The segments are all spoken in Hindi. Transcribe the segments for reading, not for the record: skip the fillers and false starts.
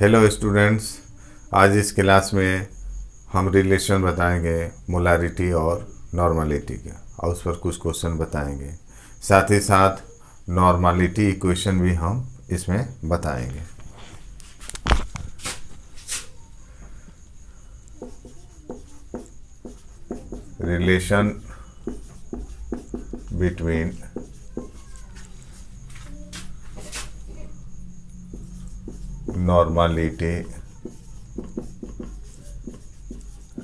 हेलो स्टूडेंट्स, आज इस क्लास में हम रिलेशन बताएंगे मोलारिटी और नॉर्मलिटी का, और उस पर कुछ क्वेश्चन बताएंगे। साथ ही साथ नॉर्मलिटी इक्वेशन भी हम इसमें बताएंगे। Relation between normality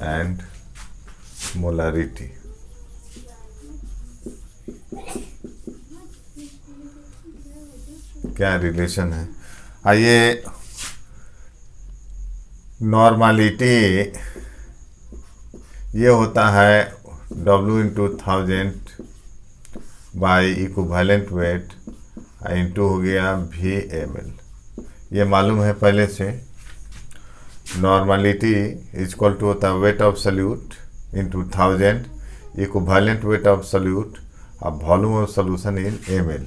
and molarity। क्या रिलेशन है? आइए, नॉर्मलिटी ये होता है W/1000 by equivalent weight into हो गया VmL। ये मालूम है पहले से। नॉर्मलिटी इक्वल टू होता है weight of solute into 1000 equivalent weight of solute और volume of solution in ml।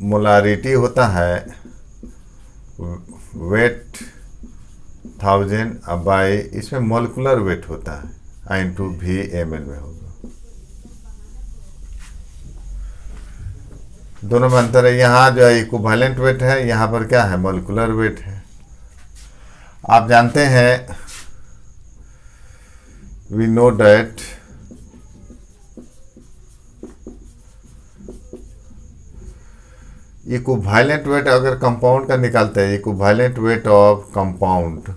Molarity होता है वेट 1000 बाई, इसमें मोलिकुलर वेट होता है इंटू VmL में होगा। दोनों में अंतर है। यहाँ जो है इक्विवेलेंट वेट है, यहाँ पर क्या है? मोलिकुलर वेट है। आप जानते हैं, we know that equivalent weight अगर कंपाउंड का निकालते हैं, इक्विवेलेंट वेट ऑफ कंपाउंड,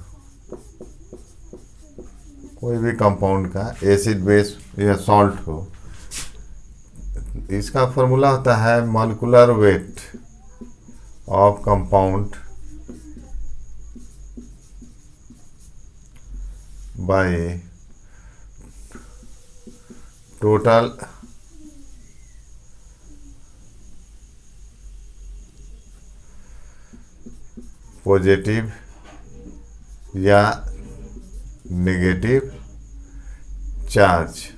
कोई भी कंपाउंड का, एसिड बेस या सॉल्ट हो, इसका फॉर्मूला होता है molecular weight of compound by total positive या नेगेटिव चार्ज।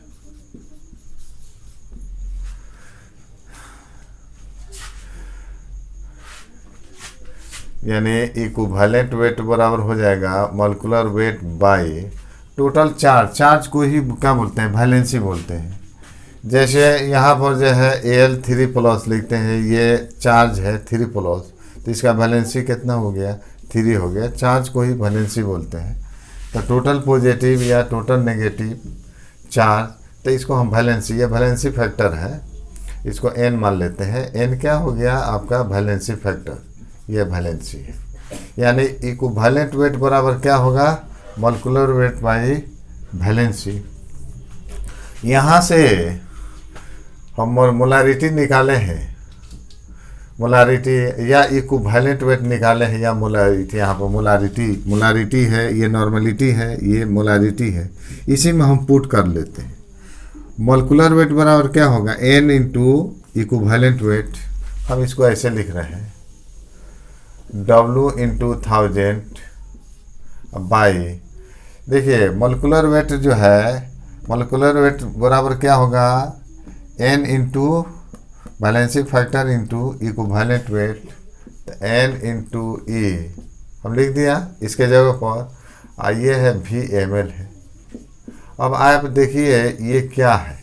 यानी इक्विवेलेंट वेट बराबर हो जाएगा molecular weight by total charge. Charge को ही क्या बोलते हैं? वैलेंसी बोलते हैं। जैसे यहाँ पर जो है Al3+ लिखते हैं, ये चार्ज है 3+, तो इसका वैलेंसी कितना हो गया? 3 हो गया। चार्ज को ही वैलेंसी बोलते हैं। तो टोटल पॉजिटिव या टोटल नेगेटिव चार्ज, तो इसको हम वैलेंसी, ये वैलेंसी फैक्टर है, इसको n मान लेते हैं। n क्या हो गया? आपका वैलेंसी फैक्टर, ये वैलेंसी है। यानी इक्विवेलेंट वेट बराबर क्या होगा? Molecular weight by valency. यहाँ से हम मोलारिटी निकाले हैं, मोलारिटी या इक्विवेलेंट वेट निकाले हैं, या मोलारिटी, यहाँ पर मोलारिटी है, ये नॉर्मलिटी है, ये मोलारिटी है। इसी में हम पुट कर लेते हैं। मॉलिक्यूलर वेट बराबर क्या होगा? n into equivalent weight. हम इसको ऐसे लिख रहे हैं W/1000 बाई, देखिए मॉलिक्यूलर वेट जो है, मॉलिक्यूलर वेट बराबर क्या होगा? n into valency factor into equivalent weight, तो n इंटू E हम लिख दिया इसके जगह पर। ये है VmL है। अब आप देखिए ये क्या है?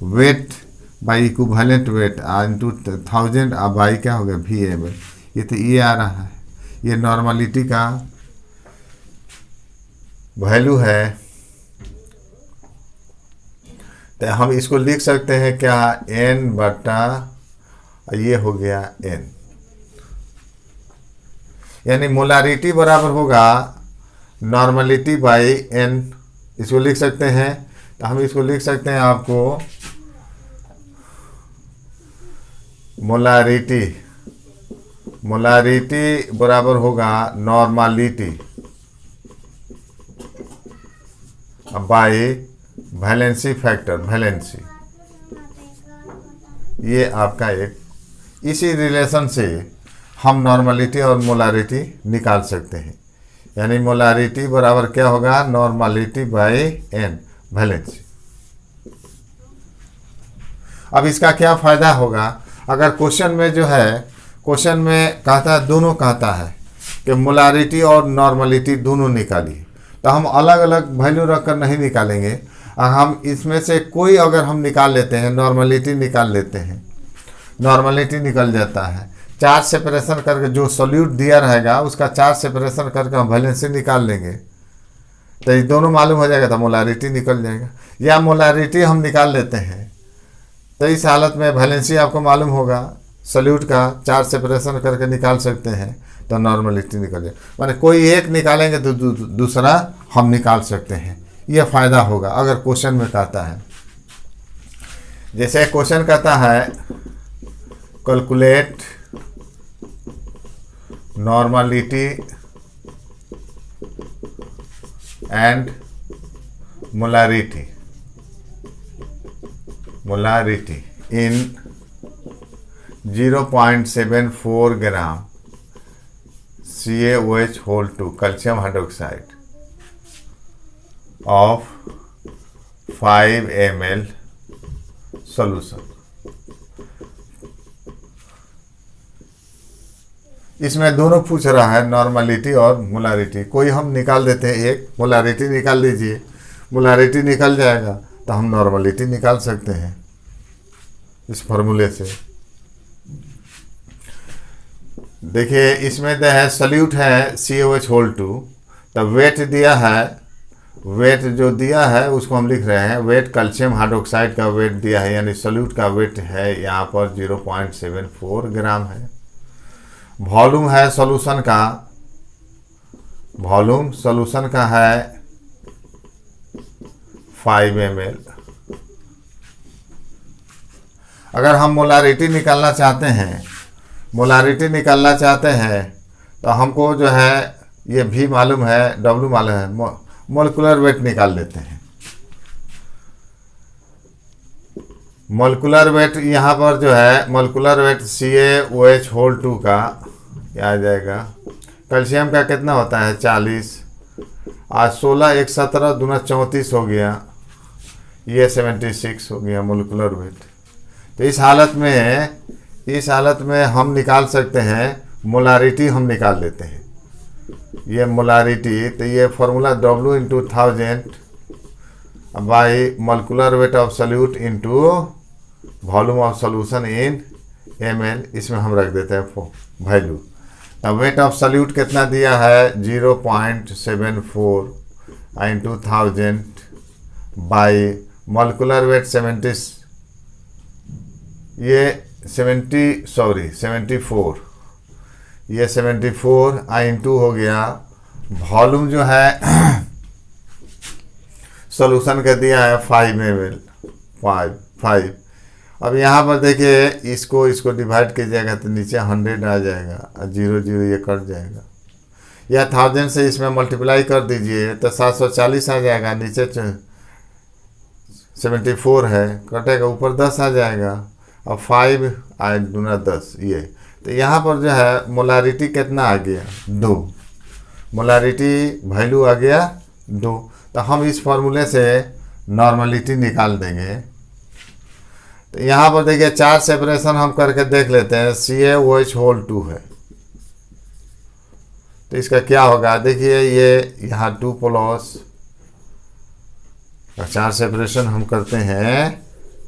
Weight by equivalent weight into 1000 by क्या हो गया? VmL। ये तो ये आ रहा है, ये नॉर्मलिटी का वैल्यू है। तो हम इसको लिख सकते हैं क्या? n बटा ये हो गया n। यानी मोलारिटी बराबर होगा नॉर्मलिटी बाई n। इसको लिख सकते हैं। तो हम इसको लिख सकते हैं आपको मोलारिटी बराबर होगा normality bye valency factor, valency. ये आपका एक, इसी रिलेशन से हम नॉर्मलिटी और मोलारिटी निकाल सकते हैं। यानी मोलारिटी बराबर क्या होगा? Normality by n, valency. अब इसका क्या फ़ायदा होगा? अगर क्वेश्चन में जो है क्वेश्चन में कहता है, दोनों कहता है कि मोलारिटी और नॉर्मलिटी दोनों निकालिए। तो हम अलग अलग वैल्यू रखकर नहीं निकालेंगे, हम इसमें से कोई अगर हम निकाल लेते हैं, नॉर्मलिटी निकाल लेते हैं, नॉर्मलिटी निकल जाता है। चार्ज सेपरेशन करके जो सॉल्यूट दिया रहेगा उसका चार्ज सेपरेशन करके हम वैलेंसी निकाल लेंगे, तो ये दोनों मालूम हो जाएगा, तो मोलारिटी निकल जाएगा। या मोलारिटी हम निकाल लेते हैं, तो इस हालत में वैलेंसी आपको मालूम होगा, सॉल्यूट का चार्ज सेपरेशन करके निकाल सकते हैं, तो नॉर्मलिटी निकल जाए। माने कोई एक निकालेंगे तो दूसरा हम निकाल सकते हैं, यह फ़ायदा होगा अगर क्वेश्चन में कहता है। जैसे क्वेश्चन कहता है calculate normality and molarity in 0.74 gram CaOH whole 2 calcium hydroxide of 5 ml solution. इसमें दोनों पूछ रहा है, नॉर्मलिटी और मोलारिटी। कोई हम निकाल देते हैं, एक मोलारिटी निकाल लीजिए, मोलारिटी निकल जाएगा तो हम नॉर्मलिटी निकाल सकते हैं इस फार्मूले से। देखिए इसमें जो है सॉल्यूट है CaOH whole 2, तो वेट दिया है, वेट जो दिया है उसको हम लिख रहे हैं, वेट कैल्शियम हाइड्रोक्साइड का वेट दिया है, यानी सॉल्यूट का वेट है यहाँ पर 0.74 ग्राम है। वॉल्यूम है सॉल्यूशन का, वॉल्यूम सॉल्यूशन का है 5 ml। अगर हम मोलारिटी निकालना चाहते हैं, मोलारिटी निकालना चाहते हैं तो हमको जो है ये भी मालूम है, W मालूम है, मोलिकुलर वेट निकाल लेते हैं। मोलिकुलर वेट यहाँ पर जो है, मोलिकुलर वेट CaOH whole 2 का क्या आ जाएगा, कैल्शियम का कितना होता है 40, आज 16 1 17 दूना 34 हो गया, ये 76 हो गया मोलिकुलर वेट। तो इस हालत में हम निकाल सकते हैं, मोलारिटी हम निकाल लेते हैं। ये मोलारिटी, तो ये formula W × 1000 by molecular weight of solute into volume of solution in ml, इसमें हम रख देते हैं वैल्यू। तो वेट ऑफ सॉल्यूट कितना दिया है 0.74 × 1000 बाई मोलिकुलर वेट 74, ये 74 इंटू हो गया वॉल्यूम जो है सॉल्यूशन का दिया है 5 ml 5। अब यहाँ पर देखिए इसको डिवाइड कीजिएगा तो नीचे 100 आ जाएगा, 0 0 ये कट जाएगा, या 1000 से इसमें मल्टीप्लाई कर दीजिए तो 740 आ जाएगा, नीचे 74 है, कटेगा ऊपर 10 आ जाएगा, अब 5 8 दूना 10 ये। तो यहाँ पर जो है मोलारिटी कितना आ गया 2, मोलारिटी वैल्यू आ गया 2। तो हम इस फार्मूले से नॉर्मलिटी निकाल देंगे। तो यहाँ पर देखिए चार्ज सेपरेशन हम करके देख लेते हैं, CaOH whole 2 है, तो इसका क्या होगा, देखिए ये यहाँ 2+ चार्ज सेपरेशन हम करते हैं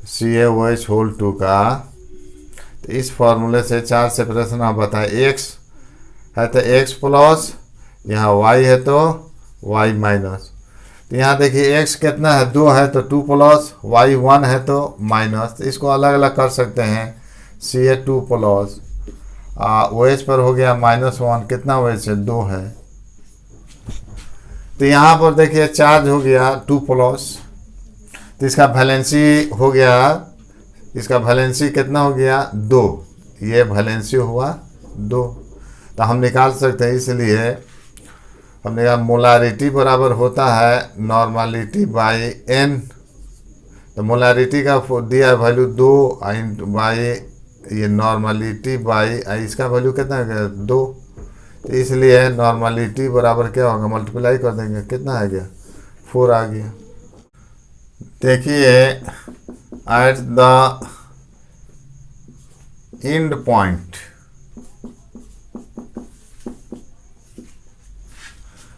CaOH whole 2 का। तो इस फार्मूले से चार्ज सेपरेशन आप बताएं, X है तो X+, यहाँ Y है तो Y-। तो यहाँ देखिए X कितना है 2 है तो 2+, Y 1 है तो माइनस, तो इसको अलग अलग कर सकते हैं, Ca2+, OH पर हो गया -1, कितना OH है 2 है। तो यहाँ पर देखिए चार्ज हो गया 2+, तो इसका वैलेंसी हो गया, इसका वैलेंसी कितना हो गया 2, ये वैलेंसी हुआ 2। तो हम निकाल सकते हैं, इसलिए हमने कहा मोलारिटी बराबर होता है नॉर्मलिटी बाई n। तो मोलारिटी का दिया वैल्यू 2 बाई ये नॉर्मलिटी बाई इसका वैल्यू कितना है 2। तो इसलिए नॉर्मलिटी बराबर क्या होगा, मल्टीप्लाई कर देंगे, कितना आ गया 4 आ गया। देखिए एट द एंड पॉइंट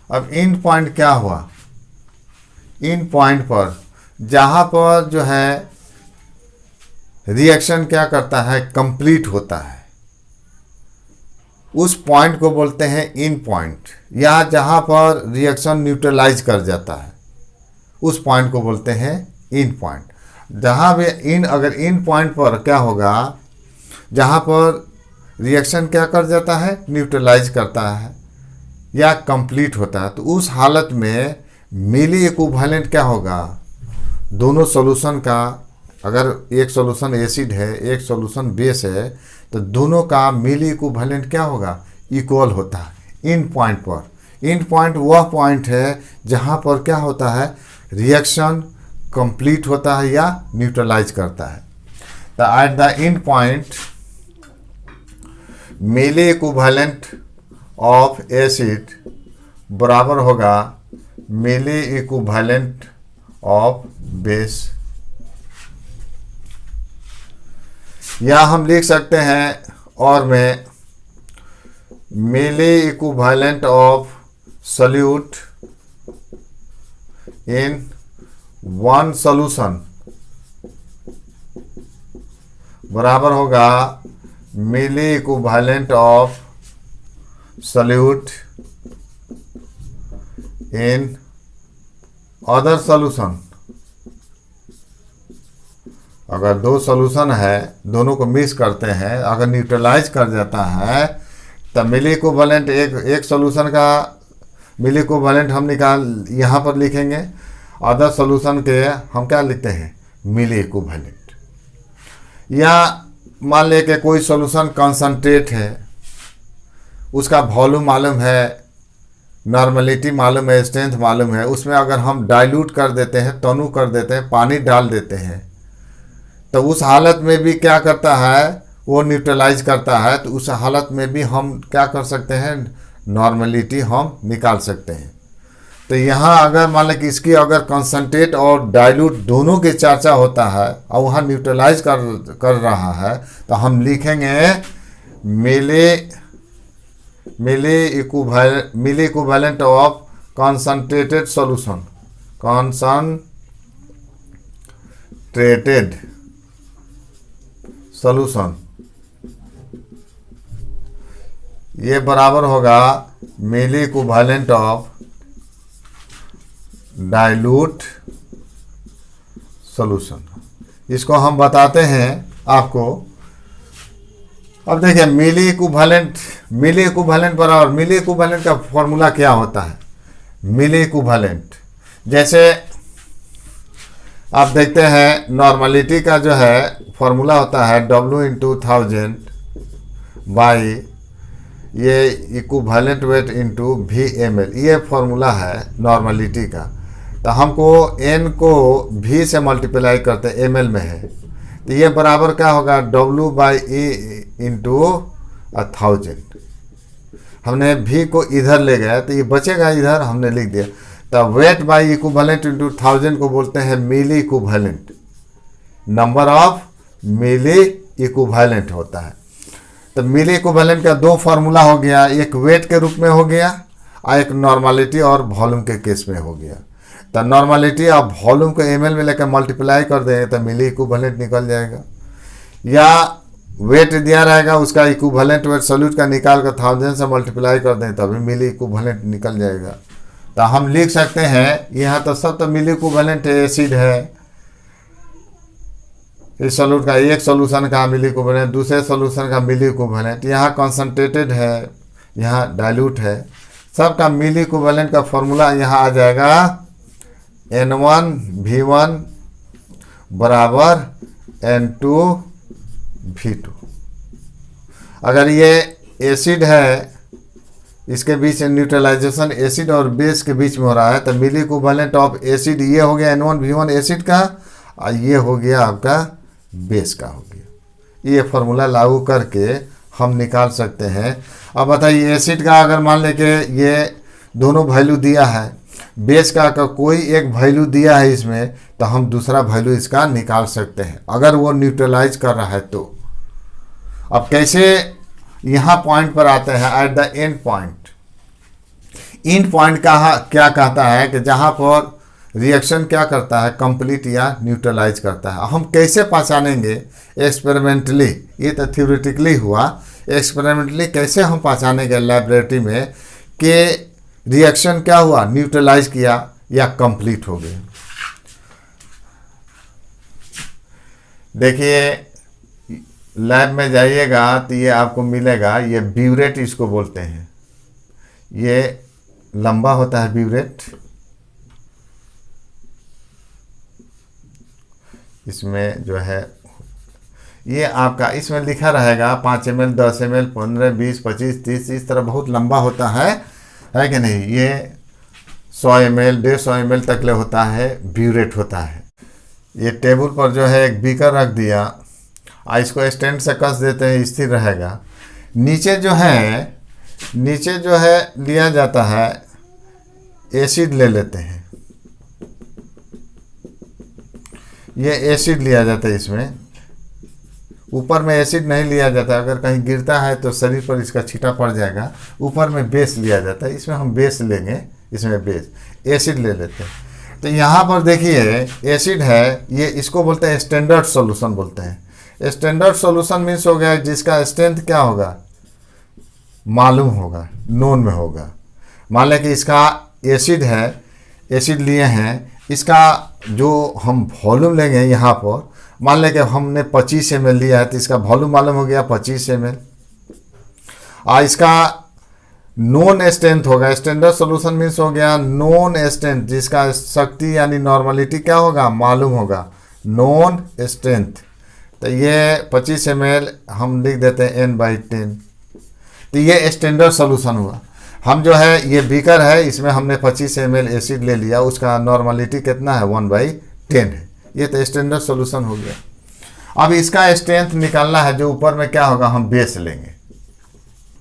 अब इन पॉइंट क्या हुआ, इन पॉइंट पर जहाँ पर जो है रिएक्शन क्या करता है, कंप्लीट होता है, उस पॉइंट को बोलते हैं इन पॉइंट, या जहाँ पर रिएक्शन न्यूट्रलाइज कर जाता है उस पॉइंट को बोलते हैं इन पॉइंट। जहाँ भी इन, अगर इन पॉइंट पर क्या होगा, जहाँ पर रिएक्शन क्या कर जाता है, न्यूट्रलाइज करता है या कंप्लीट होता है, तो उस हालत में मिली इक्विवेलेंट क्या होगा, दोनों सॉल्यूशन का, अगर एक सॉल्यूशन एसिड है एक सॉल्यूशन बेस है, तो दोनों का मिली इक्विवेलेंट क्या होगा, इक्वल होता है इन पॉइंट पर। इन पॉइंट वह पॉइंट है जहाँ पर क्या होता है, रिएक्शन कंप्लीट होता है या न्यूट्रलाइज करता है। तो at the end point milli equivalent of acid बराबर होगा मिली इक्विवेलेंट ऑफ बेस, या हम लिख सकते हैं और में मिली equivalent of solute in one solution बराबर होगा मिली equivalent of solute in other solution. अगर दो सॉल्यूशन है, दोनों को मिक्स करते हैं, अगर न्यूट्रलाइज कर जाता है, तब मिली इक्विवेलेंट एक सॉल्यूशन का मिली इक्विवेलेंट हम यहाँ पर लिखेंगे, अदर सॉल्यूशन के हम क्या लिखते हैं, मिली इक्विवेलेंट। या मान ले कि कोई सॉल्यूशन कंसंट्रेट है, उसका वॉल्यूम मालूम है, नॉर्मलिटी मालूम है, स्ट्रेंथ मालूम है, उसमें अगर हम डाइल्यूट कर देते हैं, तनु कर देते हैं, पानी डाल देते हैं, तो उस हालत में भी क्या करता है, वो न्यूट्रलाइज करता है। तो उस हालत में भी हम क्या कर सकते हैं, नॉर्मलिटी हम निकाल सकते हैं। तो यहाँ अगर मान लें कि इसकी अगर कंसंट्रेट और डाइल्यूट दोनों की चर्चा होता है और वहाँ न्यूट्रलाइज कर रहा है, तो हम लिखेंगे मिली equivalent of concentrated solution, concentrated solution, ये बराबर होगा मिली इक्विवेलेंट ऑफ डाइल्यूट सॉल्यूशन। इसको हम बताते हैं आपको। अब देखिए मिली इक्विवेलेंट बराबर, मिली इक्विवेलेंट का फॉर्मूला क्या होता है, मिली इक्विवेलेंट जैसे आप देखते हैं नॉर्मलिटी का जो है फॉर्मूला होता है W/1000 बाई ये इक्विवेलेंट वेट इंटू VmL, ये फॉर्मूला है नॉर्मलिटी का। तो हमको n को V से मल्टीप्लाई करते हैं, ml में है, तो ये बराबर क्या होगा, W/E/1000। हमने V को इधर ले गया तो ये बचेगा इधर, हमने लिख दिया। तो वेट बाई इक्विवेलेंट इंटू 1000 को बोलते हैं milliequivalent, number of milliequivalent होता है। तो मिली इक्विवेलेंट का दो फार्मूला हो गया, एक वेट के रूप में हो गया और एक नॉर्मलिटी और वॉल्यूम के केस में हो गया। तो नॉर्मलिटी और वॉल्यूम को ml में लेकर मल्टीप्लाई कर दें तो मिली इक्विवेलेंट निकल जाएगा, या वेट दिया रहेगा उसका इक्विवेलेंट वेट सॉल्यूट का निकाल कर 1000 से मल्टीप्लाई कर दें तभी मिली इक्विवेलेंट निकल जाएगा। तो हम लिख सकते हैं यहाँ तो सब तो मिली इक्विवेलेंट एसिड है, इस सॉल्यूट का एक सॉल्यूशन का मिली इक्विवेलेंट, दूसरे सॉल्यूशन का मिली इक्विवेलेंट, यहाँ कंसंट्रेटेड है, यहाँ डाइल्यूट है, सबका मिली इक्विवेलेंट का फॉर्मूला यहाँ आ जाएगा N1V1 बराबर N2V2। अगर ये एसिड है, इसके बीच न्यूट्रलाइजेशन एसिड और बेस के बीच में हो रहा है, तो मिली इक्विवेलेंट ऑफ एसिड ये हो गया N1V1 एसिड का, और ये हो गया आपका बेस का हो गया। ये फार्मूला लागू करके हम निकाल सकते हैं। अब बताइए एसिड का अगर मान लें कि ये दोनों वैल्यू दिया है, बेस का कोई एक वैल्यू दिया है इसमें, तो हम दूसरा वैल्यू इसका निकाल सकते हैं अगर वो न्यूट्रलाइज कर रहा है तो। अब कैसे यहाँ पॉइंट पर आते हैं, at the end point. In point का क्या कहता है कि जहाँ पर रिएक्शन क्या करता है, कंप्लीट या न्यूट्रलाइज करता है। हम कैसे पहचानेंगे एक्सपेरिमेंटली, ये तो थ्योरेटिकली हुआ, एक्सपेरिमेंटली कैसे हम पहचानेंगे लैबोरेटरी में कि रिएक्शन क्या हुआ, न्यूट्रलाइज किया या कंप्लीट हो गया। देखिए लैब में जाइएगा तो ये आपको मिलेगा, ये ब्यूरेट इसको बोलते हैं, ये लंबा होता है ब्यूरेट, इसमें जो है ये आपका इसमें लिखा रहेगा 5 ml 10 ml 15 20 25 30, इस तरह बहुत लंबा होता है कि नहीं। ये 100 ml 150 ml तक ले होता है, ब्यूरेट होता है। ये टेबल पर जो है एक बीकर रख दिया, इसको स्टैंड से कस देते हैं, स्थिर रहेगा। नीचे जो है लिया जाता है, एसिड ले लेते हैं, ये एसिड लिया जाता है। इसमें ऊपर में एसिड नहीं लिया जाता, अगर कहीं गिरता है तो शरीर पर इसका छींटा पड़ जाएगा। ऊपर में बेस लिया जाता है, इसमें हम बेस लेंगे, इसमें बेस एसिड ले लेते हैं। तो यहाँ पर देखिए एसिड है, ये इसको बोलते हैं स्टैंडर्ड सॉल्यूशन बोलते हैं। स्टैंडर्ड सॉल्यूशन मीन्स हो गया जिसका स्ट्रेंथ क्या होगा, मालूम होगा, नोन में होगा। मान लें कि इसका एसिड है, एसिड लिए हैं, इसका जो हम वॉल्यूम लेंगे यहाँ पर, मान लें कि हमने 25 ml लिया है तो इसका वॉल्यूम मालूम हो गया 25 ml। और इसका नॉन स्ट्रेंथ होगा, स्टैंडर्ड सॉल्यूशन मीन्स हो गया नॉन स्ट्रेंथ, जिसका शक्ति यानी नॉर्मलिटी क्या होगा, मालूम होगा, नॉन स्ट्रेंथ। तो ये 25 ml हम लिख देते हैं n/10। तो ये स्टैंडर्ड सॉल्यूशन हुआ। हम जो है ये बीकर है, इसमें हमने 25 ml एसिड ले लिया, उसका नॉर्मलिटी कितना है, 1/10 है। ये तो स्टैंडर्ड सॉल्यूशन हो गया। अब इसका स्ट्रेंथ निकालना है, जो ऊपर में क्या होगा, हम बेस लेंगे,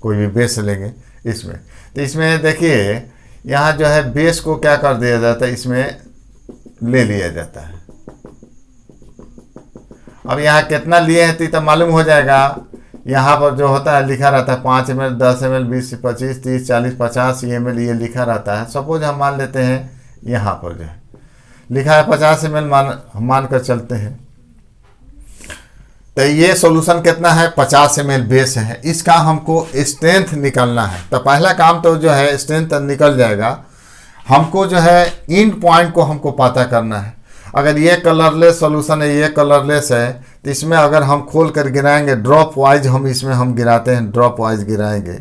कोई भी बेस लेंगे इसमें। तो इसमें देखिए यहाँ जो है बेस को क्या कर दिया जाता है, इसमें ले लिया जाता है। अब यहाँ कितना लिए हैं तो मालूम हो जाएगा। यहाँ पर जो होता है लिखा रहता है 5 ml 10 ml 20 25 30 40 50 ml, ये लिखा रहता है। सपोज हम मान लेते हैं यहाँ पर जो है लिखा है 50 ml, मान कर चलते हैं। तो ये सॉल्यूशन कितना है, 50 ml बेस है, इसका हमको स्ट्रेंथ निकालना है। तो पहला काम तो जो है स्ट्रेंथ निकल जाएगा, हमको जो है इन पॉइंट को हमको पता करना है। अगर ये कलरलेस सॉल्यूशन है, ये कलरलेस है, तो इसमें अगर हम खोल कर गिराएंगे ड्रॉप वाइज, हम इसमें हम गिराते हैं, ड्रॉप वाइज गिराएंगे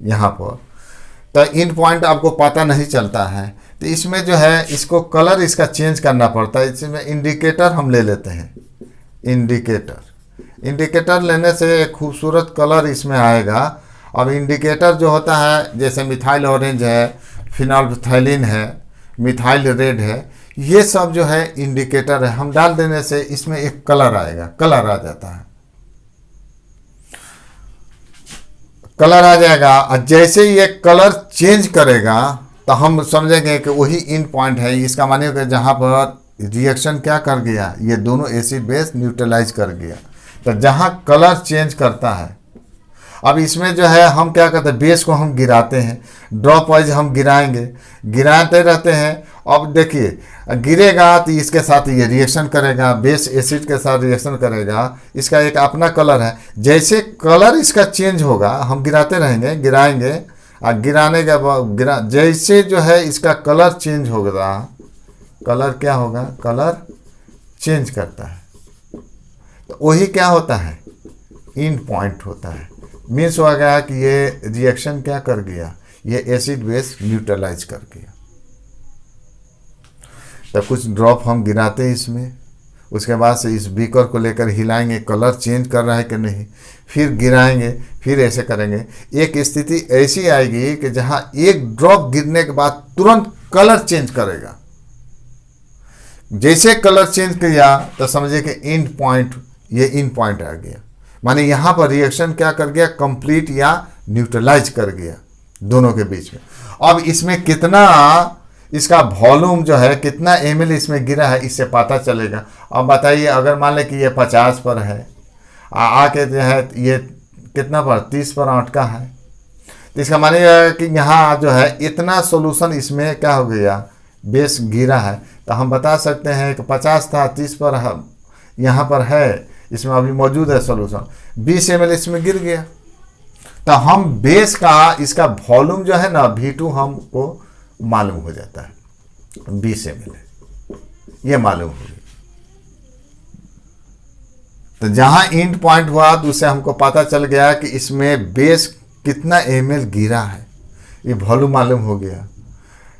यहाँ पर, तो इन पॉइंट आपको पता नहीं चलता है। तो इसमें जो है इसको कलर इसका चेंज करना पड़ता है। इसमें इंडिकेटर हम ले लेते हैं, इंडिकेटर लेने से एक खूबसूरत कलर इसमें आएगा। अब इंडिकेटर जो होता है, जैसे मिथाइल ऑरेंज है, फिनोल्फथालीन है, मिथाइल रेड है, ये सब जो है इंडिकेटर है। हम डाल देने से इसमें एक कलर आएगा, कलर आ जाता है, कलर आ जाएगा। और जैसे ये कलर चेंज करेगा तो हम समझेंगे कि वही इन पॉइंट है। इसका माने कि जहाँ पर रिएक्शन क्या कर गया, ये दोनों एसिड बेस न्यूट्रलाइज कर गया। तो जहाँ कलर चेंज करता है, अब इसमें जो है हम क्या करते हैं, बेस को हम गिराते हैं, ड्रॉप वाइज हम गिराएंगे, गिराते रहते हैं। अब देखिए गिरेगा तो इसके साथ ये रिएक्शन करेगा, बेस एसिड के साथ रिएक्शन करेगा, इसका एक अपना कलर है। जैसे कलर इसका चेंज होगा, हम गिराते रहेंगे, गिराएंगे, और गिराने के बाद जैसे जो है इसका कलर चेंज होगा, कलर क्या होगा, कलर चेंज करता है, तो वही क्या होता है, इन पॉइंट होता है। मीन्स हो गया कि ये रिएक्शन क्या कर गया, ये एसिड बेस न्यूट्रलाइज कर गया। तो कुछ ड्रॉप हम गिराते हैं इसमें, उसके बाद से इस बीकर को लेकर हिलाएंगे, कलर चेंज कर रहा है कि नहीं, फिर गिराएंगे, फिर ऐसे करेंगे। एक स्थिति ऐसी आएगी कि जहां एक ड्रॉप गिरने के बाद तुरंत कलर चेंज करेगा। जैसे कलर चेंज किया तो समझिए कि इन पॉइंट, ये इन पॉइंट आ गया, माने यहाँ पर रिएक्शन क्या कर गया, कंप्लीट या न्यूट्रलाइज कर गया दोनों के बीच में। अब इसमें कितना इसका वॉल्यूम जो है, कितना ml इसमें गिरा है, इससे पता चलेगा। अब बताइए अगर मान लें कि ये 50 पर है, आके जो है ये कितना पर 30 पर अटका है, तो इसका माने है कि यहाँ जो है इतना सॉल्यूशन इसमें क्या हो गया, बेस गिरा है। तो हम बता सकते हैं कि 50 था, 30 पर हम यहाँ पर है, इसमें अभी मौजूद है सॉल्यूशन, 20 ml इसमें गिर गया। तो हम बेस का इसका वॉल्यूम जो है ना V2 हमको मालूम हो जाता है, 20 ml है, ये मालूम हो गया। तो जहाँ इंड पॉइंट हुआ तो उससे हमको पता चल गया कि इसमें बेस कितना ml गिरा है, ये वॉल्यूम मालूम हो गया।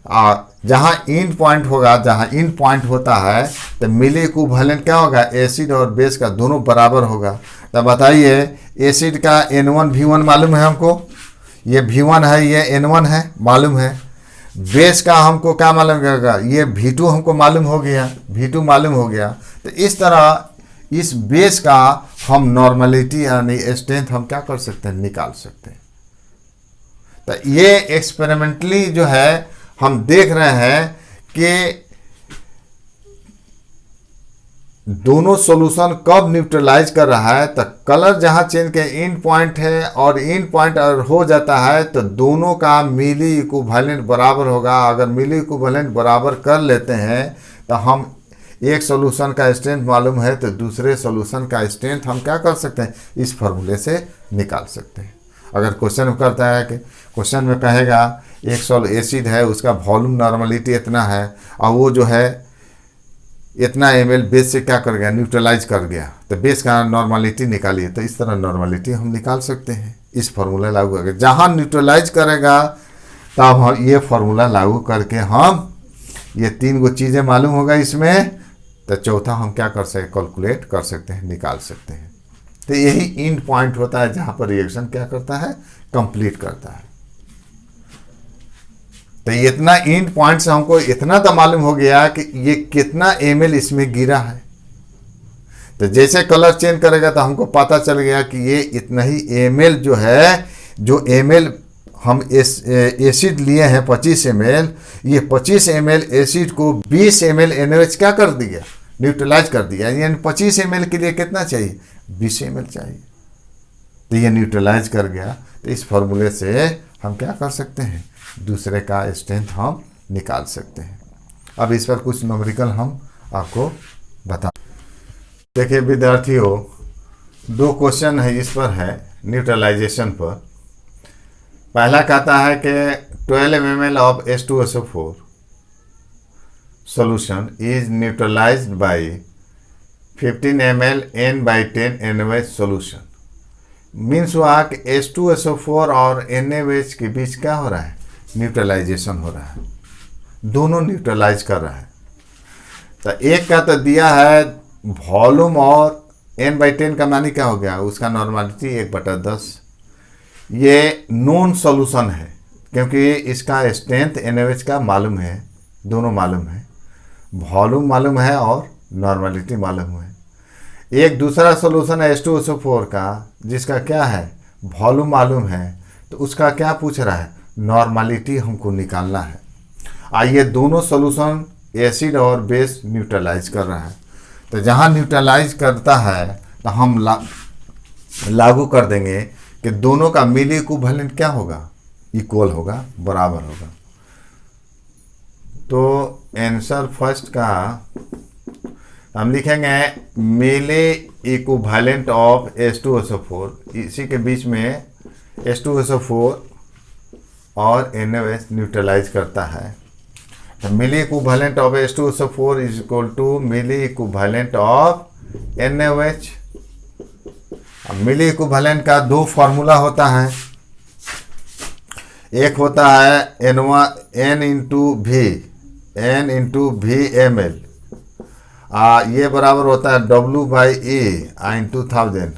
और जहाँ इंड पॉइंट होगा, जहाँ इंड पॉइंट होता है तो मिली इक्विवेलेंट क्या होगा, एसिड और बेस का दोनों बराबर होगा। तो बताइए एसिड का N1 V1 मालूम है हमको, ये V1 है, ये N1 है मालूम है। बेस का हमको क्या मालूम होगा, ये V2 हमको मालूम हो गया, V2 मालूम हो गया। तो इस तरह इस बेस का हम नॉर्मलिटी यानी स्ट्रेंथ हम क्या कर सकते हैं, निकाल सकते हैं। तो ये एक्सपेरिमेंटली जो है हम देख रहे हैं कि दोनों सॉल्यूशन कब न्यूट्रलाइज कर रहा है। तो कलर जहां चेंज के इंड पॉइंट है और इंड पॉइंट अगर हो जाता है तो दोनों का मिली इक्विवेलेंट बराबर होगा। अगर मिली इक्विवेलेंट बराबर कर लेते हैं तो हम एक सॉल्यूशन का स्ट्रेंथ मालूम है तो दूसरे सॉल्यूशन का स्ट्रेंथ हम क्या कर सकते हैं, इस फार्मूले से निकाल सकते हैं। अगर क्वेश्चन करता है कि क्वेश्चन में कहेगा एक सॉल्व एसिड है, उसका वॉल्यूम नॉर्मलिटी इतना है और वो जो है इतना ml बेस से क्या कर गया, न्यूट्रलाइज कर गया, तो बेस का नॉर्मलिटी निकालिए। तो इस तरह नॉर्मलिटी हम निकाल सकते हैं इस फार्मूला लागू करके। जहाँ न्यूट्रलाइज करेगा तब हम ये फार्मूला लागू करके हम ये 3 गो चीज़ें मालूम होगा इसमें, तो चौथा हम क्या कर सकते, कैलकुलेट कर सकते हैं, निकाल सकते हैं। तो यही इंड पॉइंट होता है जहाँ पर रिएक्शन क्या करता है, कंप्लीट करता है। तो इतना इंड पॉइंट से हमको इतना तो मालूम हो गया कि ये कितना ml इसमें गिरा है। तो जैसे कलर चेंज करेगा तो हमको पता चल गया कि ये इतना ही ml जो है, जो ml हम एसिड लिए हैं 25 ml, ये 25 ml एसिड को 20 ml NaOH क्या कर दिया, न्यूट्रलाइज कर दिया। यानी 25 ml के लिए कितना चाहिए, 20 ml चाहिए। तो ये न्यूट्रलाइज कर गया। तो इस फार्मूले से हम क्या कर सकते हैं, दूसरे का स्ट्रेंथ हम निकाल सकते हैं। अब इस पर कुछ न्यूमेरिकल हम आपको बता। देखिए विद्यार्थियों, 2 क्वेश्चन है इस पर है न्यूट्रलाइजेशन पर। पहला कहता है कि 12 ml of H2SO4 solution is neutralized by 15 ml N/10 NaOH solution। Means हुआ कि H2SO4 और NaOH के बीच क्या हो रहा है, न्यूट्रलाइजेशन हो रहा है, दोनों न्यूट्रलाइज कर रहा है। तो एक का तो दिया है वॉल्यूम और N/10 का मानी क्या हो गया, उसका नॉर्मलिटी 1/10। ये नॉन सॉल्यूशन है क्योंकि इसका स्ट्रेंथ NaOH का मालूम है, दोनों मालूम है, वॉल्यूम मालूम है और नॉर्मलिटी मालूम है। एक दूसरा सॉल्यूशन है H2SO4 का, जिसका क्या है, वॉल्यूम मालूम है, तो उसका क्या पूछ रहा है, नॉर्मलिटी हमको निकालना है। आइए दोनों सॉल्यूशन एसिड और बेस न्यूट्रलाइज कर रहा है। तो जहाँ न्यूट्रलाइज करता है तो हम लागू कर देंगे कि दोनों का मिली इक्विवेलेंट क्या होगा, इक्वल होगा, बराबर होगा। तो आंसर फर्स्ट का हम लिखेंगे मिली इक्विवेलेंट ऑफ H2SO4, इसी के बीच में H2SO4 और NaOH न्यूट्रलाइज करता है। तो मिली equivalent of H2SO4 is equal to milli equivalent of NaOH। अब मिली इक्विवेलेंट का 2 फार्मूला होता है, एक होता है N इंटू V ml, ये बराबर होता है W/A इंटू 1000।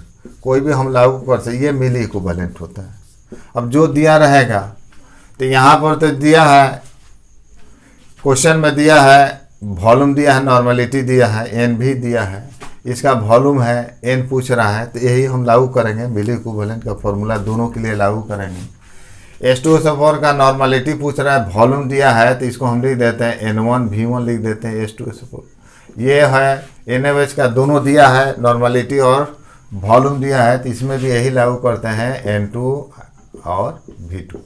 कोई भी हम लागू कर सकते, ये मिली इक्विवेलेंट होता है। अब जो दिया रहेगा, तो यहाँ पर तो दिया है, क्वेश्चन में दिया है वॉल्यूम दिया है, नॉर्मलिटी दिया है, N भी दिया है, इसका वॉल्यूम है, N पूछ रहा है, तो यही हम लागू करेंगे। मिली इक्विवेलेंट का फॉर्मूला दोनों के लिए लागू करेंगे। H2SO4 का नॉर्मलिटी पूछ रहा है, वॉल्यूम दिया है, तो इसको हम लिख देते हैं N1 V1 लिख देते हैं H2SO4। ये है NaOH का, दोनों दिया है, नॉर्मलिटी और वॉल्यूम दिया है, तो इसमें भी यही लागू करते हैं N2 और V2,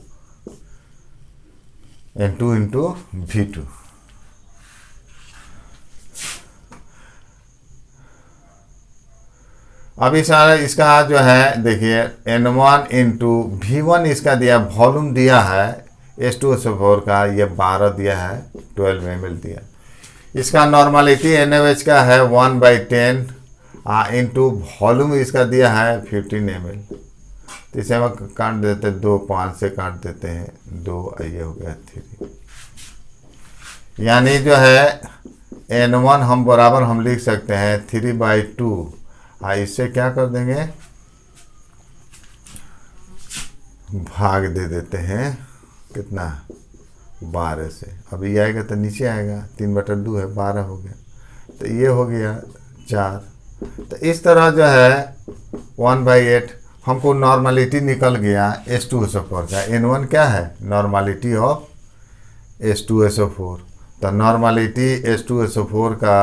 N2 इंटू V2। अब इसका जो है देखिए N1 इंटू V1 इसका दिया, वॉल्यूम दिया है H2SO4 का, ये 12 दिया है, 12 ml दिया। इसका नॉर्मलिटी NaOH का है 1/10 इंटू वॉल्यूम इसका दिया है 15 ml। तो इसे हम काट देते हैं 2, 5 से काट देते हैं 2, ये हो गया 3। यानी जो है N1 हम बराबर हम लिख सकते हैं 3/2। इससे क्या कर देंगे, भाग दे देते हैं कितना, 12 से। अभी आएगा तो नीचे आएगा, 3/2 है, 12 हो गया, तो ये हो गया 4। तो इस तरह जो है 1/8 हमको नॉर्मलिटी निकल गया H2SO4 का। N1 क्या है, नॉर्मलिटी ऑफ H2SO4। तो नॉर्मलिटी H2SO4 का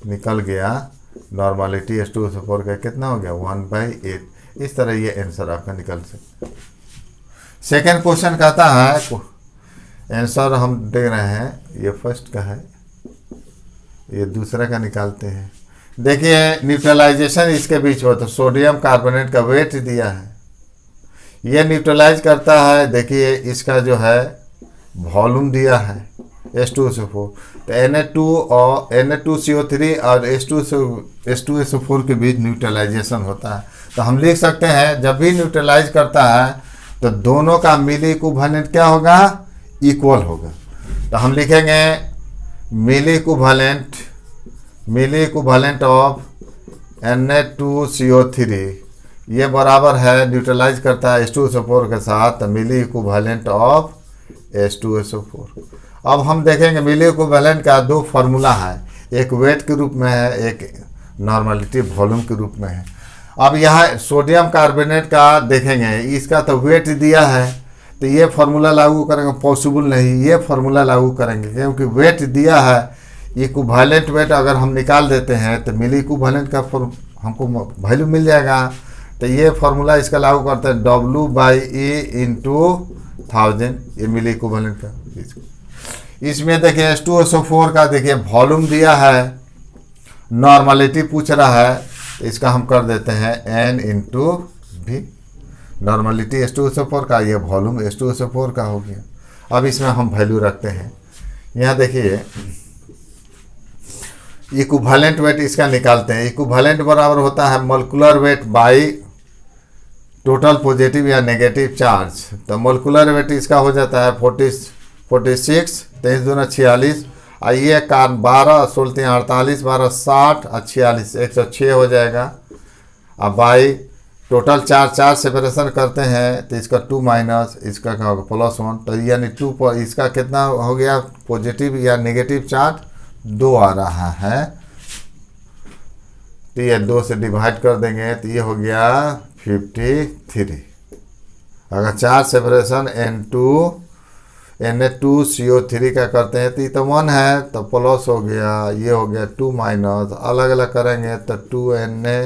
निकल गया, नॉर्मलिटी H2SO4 का कितना हो गया, 1/8। इस तरह ये आंसर आपका निकल सकता है। सेकेंड क्वेश्चन कहता है, आंसर हम दे रहे हैं, ये फर्स्ट का है, ये दूसरा का निकालते हैं। देखिए न्यूट्रलाइजेशन इसके बीच हो, तो सोडियम कार्बोनेट का वेट दिया है, ये न्यूट्रलाइज करता है। देखिए इसका जो है वॉल्यूम दिया है H2SO4, तो Na2 और Na2CO3 और H2SO4 के बीच न्यूट्रलाइजेशन होता है। तो हम लिख सकते हैं जब भी न्यूट्रलाइज करता है तो दोनों का मिली इक्विवेलेंट क्या होगा, इक्वल होगा। तो हम लिखेंगे मिली इक्विवेलेंट ऑफ Na2CO3 ये बराबर है, न्यूट्रलाइज करता है H2SO4 के साथ, तो मिली इक्विवेलेंट ऑफ H2SO4। अब हम देखेंगे मिली इक्विवेलेंट का दो फार्मूला है, एक वेट के रूप में है, एक नॉर्मलिटी वॉल्यूम के रूप में है। अब यहाँ सोडियम कार्बोनेट का देखेंगे, इसका तो वेट दिया है, तो ये फार्मूला लागू करेंगे, पॉसिबल नहीं, ये फार्मूला लागू करेंगे क्योंकि वेट दिया है। इक्विवेलेंट वेट अगर हम निकाल देते हैं तो मिली इक्विवेलेंट का हमको वैल्यू मिल जाएगा। तो ये फार्मूला इसका लागू करते हैं, W/E इंटू 1000, ये मिली इक्विवेलेंट का। इसमें देखिए H2SO4 का देखिए वॉल्यूम दिया है, नॉर्मलिटी पूछ रहा है, तो इसका हम कर देते हैं N into V। Normality H2SO4 का, ये वॉल्यूम H2SO4 का हो गया। अब इसमें हम वैल्यू रखते हैं, यहाँ देखिए इक्विवेलेंट वेट इसका निकालते हैं। इक्विवेलेंट बराबर होता है molecular weight by total positive या नेगेटिव चार्ज। तो मोलिकुलर वेट इसका हो जाता है 46, 23 दूना 46, और ये का 12 16 48 12 60 और 46 106 हो जाएगा। अब बाई टोटल चार्ज सेपरेशन करते हैं, तो इसका 2 माइनस, इसका क्या होगा +1, तो यानी 2 पर इसका कितना हो गया, पॉजिटिव या नेगेटिव चार्ज 2 आ रहा है, तो ये 2 से डिवाइड कर देंगे, तो ये हो गया 53। अगर चार्ज सेपरेशन Na2CO3 का करते हैं तो ये तो 1 है, तो प्लस हो गया, ये हो गया 2 माइनस, अलग अलग करेंगे तो 2Na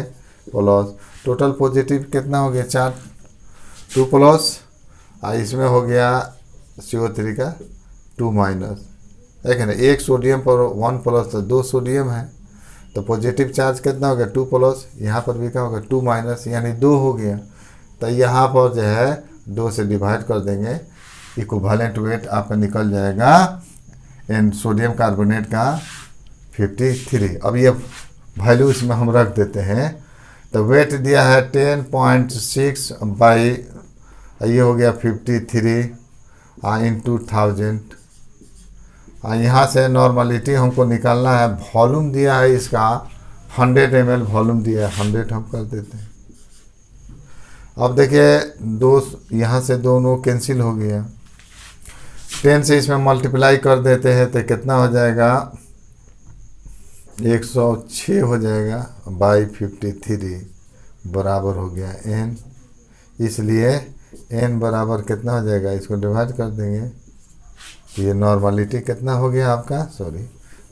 प्लस, टोटल पॉजिटिव कितना हो गया 4, 2 प्लस, और इसमें हो गया CO3 का 2 माइनस। देखें ना, एक सोडियम पर 1 प्लस, तो 2 सोडियम है, तो पॉजिटिव चार्ज कितना हो गया 2 प्लस, यहाँ पर भी क्या होगा 2 माइनस, यानी 2 हो गया। तो यहाँ पर जो है 2 से डिवाइड कर देंगे, इक्विवेलेंट वेट आपका निकल जाएगा एंड सोडियम कार्बोनेट का 53। अब ये वैल्यू इसमें हम रख देते हैं, तो वेट दिया है 10.6 बाई, ये हो गया 53 इंटू 1000। यहाँ से नॉर्मलिटी हमको निकालना है, वॉल्यूम दिया है इसका 100 ml वॉल्यूम दिया है, 100 हम कर देते हैं। अब देखिए दो यहाँ से दोनों कैंसिल हो गया, 10 से इसमें मल्टीप्लाई कर देते हैं तो कितना हो जाएगा 106 हो जाएगा बाई 53 बराबर हो गया n। इसलिए n बराबर कितना हो जाएगा, इसको डिवाइड कर देंगे, तो ये नॉर्मलिटी कितना हो गया आपका,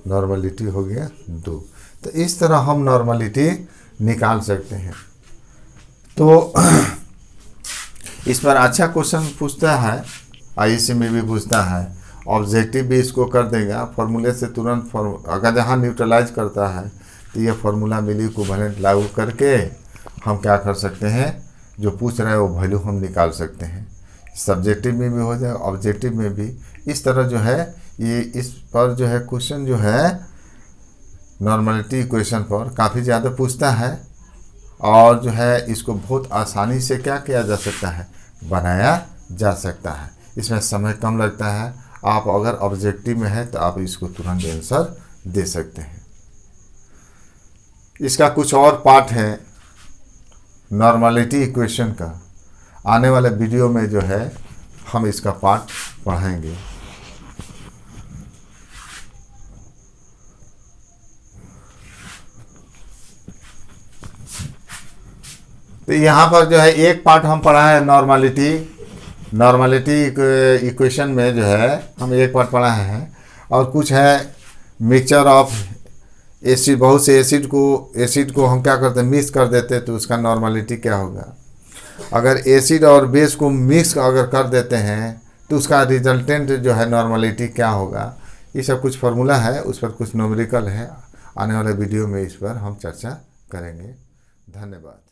नॉर्मलिटी हो गया 2। तो इस तरह हम नॉर्मलिटी निकाल सकते हैं। तो इस पर अच्छा क्वेश्चन पूछता है, आईसी में भी पूछता है, ऑब्जेक्टिव भी इसको कर देगा। फार्मूले से तुरंत अगर जहाँ न्यूट्रलाइज करता है तो ये फार्मूला मिली इक्विवेलेंट लागू करके हम क्या कर सकते हैं, जो पूछ रहा है वो वैल्यू हम निकाल सकते हैं। सब्जेक्टिव में भी हो जाए, ऑब्जेक्टिव में भी। इस तरह जो है ये इस पर जो है क्वेश्चन जो है नॉर्मलिटी इक्वेशन पर काफ़ी ज़्यादा पूछता है, और जो है इसको बहुत आसानी से क्या किया जा सकता है, बनाया जा सकता है। इसमें समय कम लगता है। आप अगर ऑब्जेक्टिव में है तो आप इसको तुरंत आंसर दे सकते हैं। इसका कुछ और पार्ट है नॉर्मलिटी इक्वेशन का, आने वाले वीडियो में जो है हम इसका पार्ट पढ़ेंगे। तो यहाँ पर जो है एक पार्ट हम पढ़ा है नॉर्मलिटी इक्वेशन में जो है हम एक पार्ट पढ़ा है, और कुछ है मिक्सचर ऑफ एसिड, बहुत से एसिड को हम क्या करते हैं, मिक्स कर देते हैं, तो उसका नॉर्मलिटी क्या होगा। अगर एसिड और बेस को मिक्स अगर कर देते हैं तो उसका रिजल्टेंट जो है नॉर्मलिटी क्या होगा। ये सब कुछ फार्मूला है, उस पर कुछ न्यूमेरिकल है। आने वाले वीडियो में इस पर हम चर्चा करेंगे। धन्यवाद।